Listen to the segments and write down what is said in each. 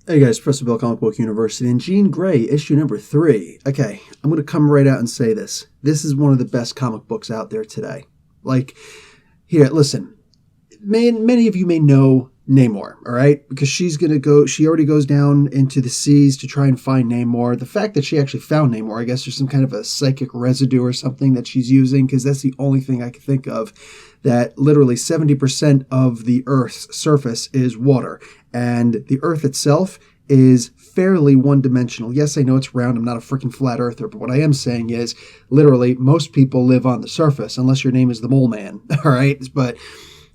Hey guys, Professor Bill, Comic Book University, and Jean Grey, issue number 3. Okay, I'm going to come right out and say this. This is one of the best comic books out there today. Like, here, listen. Many of you may know Namor, all right? Because she already goes down into the seas to try and find Namor. The fact that she actually found Namor, I guess there's some kind of a psychic residue or something that she's using, because that's the only thing I can think of, that literally 70% of the Earth's surface is water. And the Earth itself is fairly one-dimensional. Yes, I know it's round. I'm not a freaking flat earther, but what I am saying is, literally, most people live on the surface, unless your name is the Mole Man, all right? But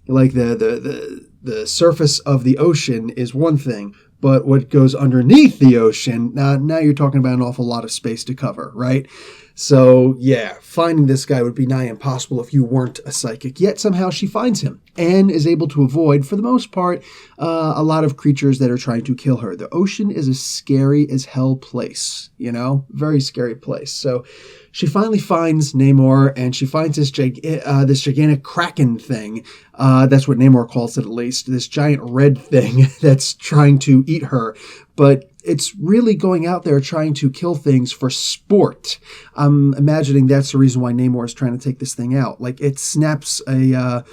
like the surface of the ocean is one thing, but what goes underneath the ocean, now you're talking about an awful lot of space to cover, right? So, yeah, finding this guy would be nigh impossible if you weren't a psychic. Yet somehow she finds him and is able to avoid, for the most part, a lot of creatures that are trying to kill her. The ocean is a scary as hell place, very scary place. So she finally finds Namor, and she finds this gigantic kraken thing. That's what Namor calls it, at least. This giant red thing that's trying to eat her. But it's really going out there trying to kill things for sport. I'm imagining that's the reason why Namor is trying to take this thing out. Like, it snaps an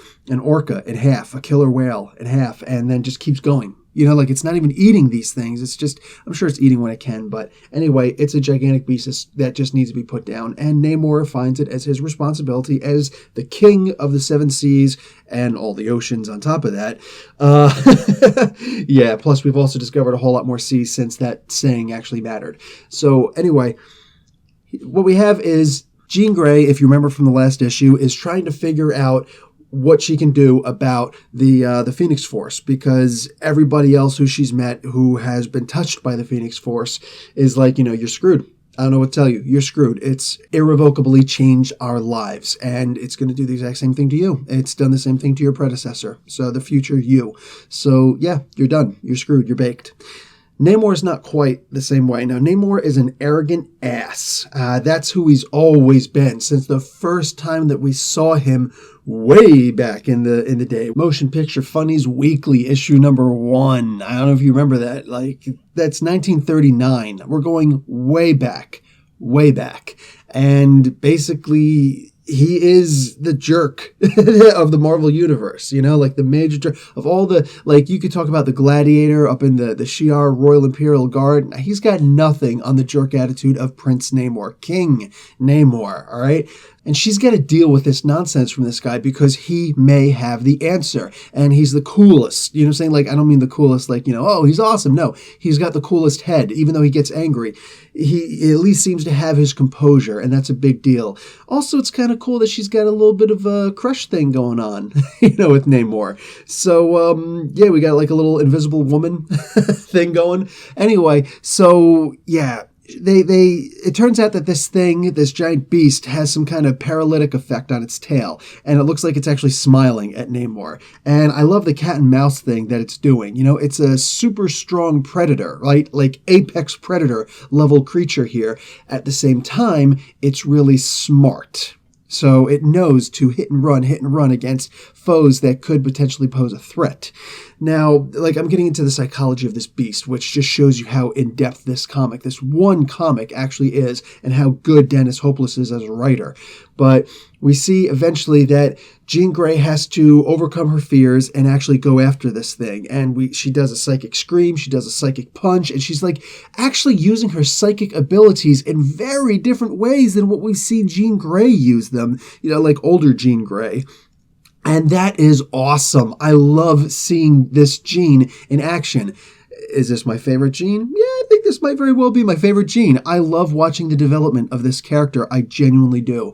orca in half, a killer whale in half, and then just keeps going. Like, it's not even eating these things. It's just, I'm sure it's eating when it can. But anyway, it's a gigantic beast that just needs to be put down. And Namor finds it as his responsibility as the king of the seven seas and all the oceans on top of that. Yeah, plus we've also discovered a whole lot more seas since that saying actually mattered. So anyway, what we have is Jean Grey, if you remember from the last issue, is trying to figure out what she can do about the Phoenix Force, because everybody else who she's met who has been touched by the Phoenix Force is like, you're screwed. I don't know what to tell you. You're screwed. It's irrevocably changed our lives, and it's going to do the exact same thing to you. It's done the same thing to your predecessor, so the future you. So yeah, you're done. You're screwed. You're baked. Namor is not quite the same way. Now, Namor is an arrogant ass. That's who he's always been since the first time that we saw him way back in the day. Motion Picture Funnies Weekly, issue number 1. I don't know if you remember that. Like, that's 1939. We're going way back. And basically, he is the jerk of the Marvel Universe, like the major jerk of all the, like, you could talk about the Gladiator up in the Shi'ar Royal Imperial Guard. He's got nothing on the jerk attitude of Prince Namor, King Namor, all right? And she's got to deal with this nonsense from this guy because he may have the answer. And he's the coolest. You know what I'm saying? Like, I don't mean the coolest, like, oh, he's awesome. No, he's got the coolest head. Even though he gets angry, he at least seems to have his composure. And that's a big deal. Also, it's kind of cool that she's got a little bit of a crush thing going on, with Namor. So, yeah, we got like a little invisible woman thing going. Anyway, so, yeah. It turns out that this giant beast has some kind of paralytic effect on its tail, and it looks like it's actually smiling at Namor. And I love the cat and mouse thing that it's doing. It's a super strong predator, right? Like apex predator level creature here. At the same time, it's really smart. So it knows to hit and run against foes that could potentially pose a threat. Now, like, I'm getting into the psychology of this beast, which just shows you how in-depth this one comic actually is, and how good Dennis Hopeless is as a writer. But we see eventually that Jean Grey has to overcome her fears and actually go after this thing. And she does a psychic scream, she does a psychic punch, and she's like actually using her psychic abilities in very different ways than what we've seen Jean Grey use them, like older Jean Grey. And that is awesome. I love seeing this Jean in action. Is this my favorite Jean? Yeah, I think this might very well be my favorite Jean. I love watching the development of this character. I genuinely do.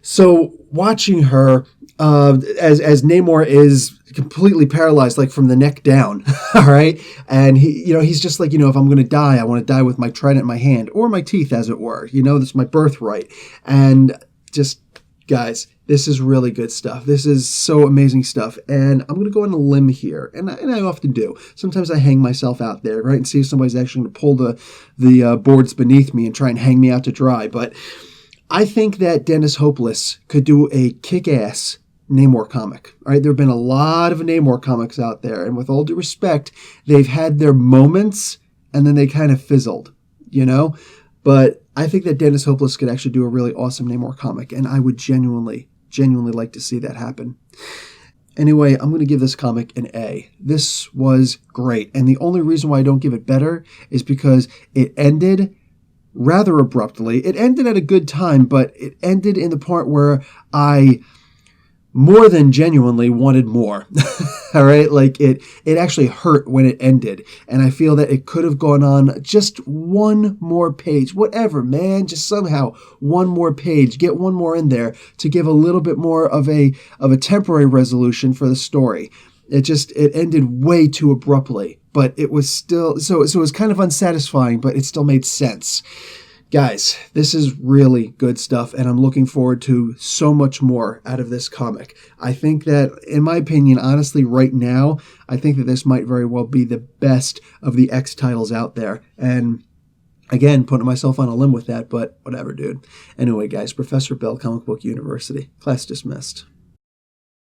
So watching her as Namor is completely paralyzed, like from the neck down, all right? And he's just like, if I'm going to die, I want to die with my trident in my hand, or my teeth, as it were. That's my birthright. And just, guys, this is really good stuff. This is so amazing stuff. And I'm going to go on a limb here. And I often do. Sometimes I hang myself out there, right? And see if somebody's actually going to pull the boards beneath me and try and hang me out to dry. But I think that Dennis Hopeless could do a kick-ass Namor comic. All right, there have been a lot of Namor comics out there. And with all due respect, they've had their moments and then they kind of fizzled, you know? But I think that Dennis Hopeless could actually do a really awesome Namor comic, and I would genuinely like to see that happen. Anyway, I'm going to give this comic an A. This was great, and the only reason why I don't give it better is because it ended rather abruptly. It ended at a good time, but it ended in the part where I more than genuinely wanted more. All right. Like it actually hurt when it ended. And I feel that it could have gone on just one more page, whatever, man, just somehow one more page, get one more in there to give a little bit more of a temporary resolution for the story. It ended way too abruptly, but it was still, so it was kind of unsatisfying, but it still made sense. Guys, this is really good stuff, and I'm looking forward to so much more out of this comic. I think that, in my opinion, honestly, right now, I think that this might very well be the best of the X titles out there. And again, putting myself on a limb with that, but whatever, dude. Anyway, guys, Professor Bell, Comic Book University. Class dismissed.